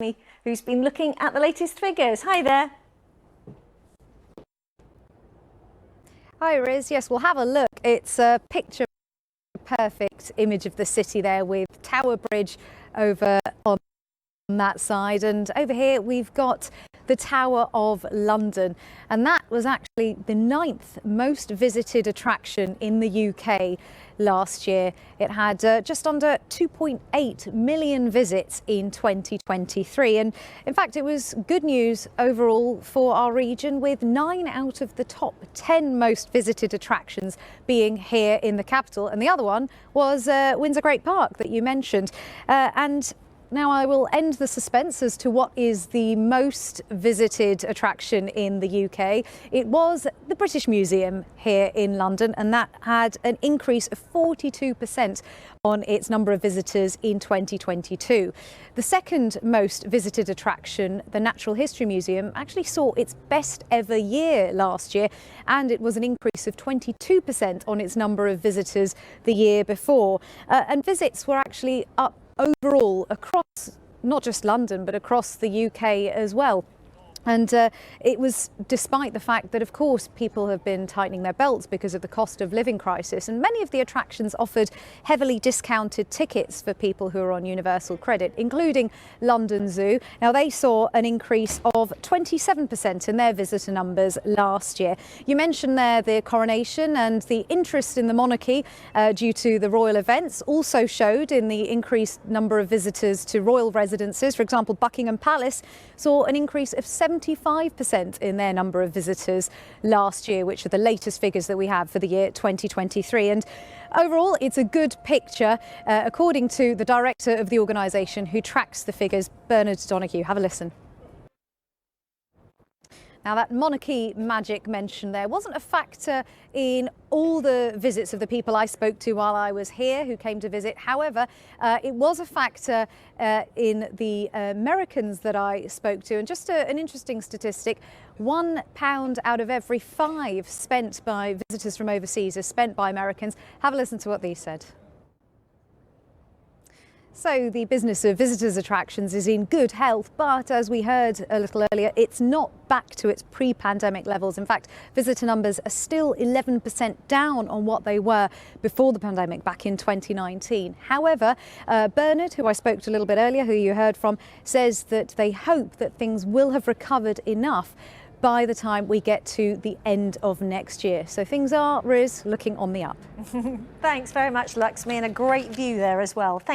Luxmy, who's been looking at the latest figures. Hi there. Hi Riz, yes, we'll have a look. It's a picture perfect image of the city there with Tower Bridge over on that side, and over here we've got the Tower of London, and that was actually the 9th most visited attraction in the UK last year. It had just under 2.8 million visits in 2023, and in fact it was good news overall for our region, with 9 out of the top 10 most visited attractions being here in the capital, and the other one was Windsor Great Park that you mentioned. And now I will end the suspense as to what is the most visited attraction in the UK. It was the British Museum here in London, and that had an increase of 42% on its number of visitors in 2022. The second most visited attraction, the Natural History Museum, actually saw its best ever year last year, and it was an increase of 22% on its number of visitors the year before. And visits were actually up overall across not just London but across the UK as well. And it was despite the fact that, of course, people have been tightening their belts because of the cost of living crisis, and many of the attractions offered heavily discounted tickets for people who are on universal credit, including London Zoo. Now, they saw an increase of 27% in their visitor numbers last year. You mentioned there the coronation, and the interest in the monarchy due to the royal events also showed in the increased number of visitors to royal residences. For example, Buckingham Palace saw an increase of 75% in their number of visitors last year, which are the latest figures that we have for the year 2023. And overall, it's a good picture, according to the director of the organisation who tracks the figures, Bernard Donoghue. Have a listen. Now, that monarchy magic mentioned there wasn't a factor in all the visits of the people I spoke to while I was here who came to visit. However, it was a factor in the Americans that I spoke to. And just an interesting statistic, £1 out of every 5 spent by visitors from overseas is spent by Americans. Have a listen to what these said. So the business of visitors attractions is in good health, but as we heard a little earlier, it's not back to its pre-pandemic levels. In fact, visitor numbers are still 11% down on what they were before the pandemic back in 2019. However, Bernard, who I spoke to a little bit earlier, who you heard from, says that they hope that things will have recovered enough by the time we get to the end of next year. So things are, Riz, looking on the up. Thanks very much, Luxmy, and a great view there as well. Thank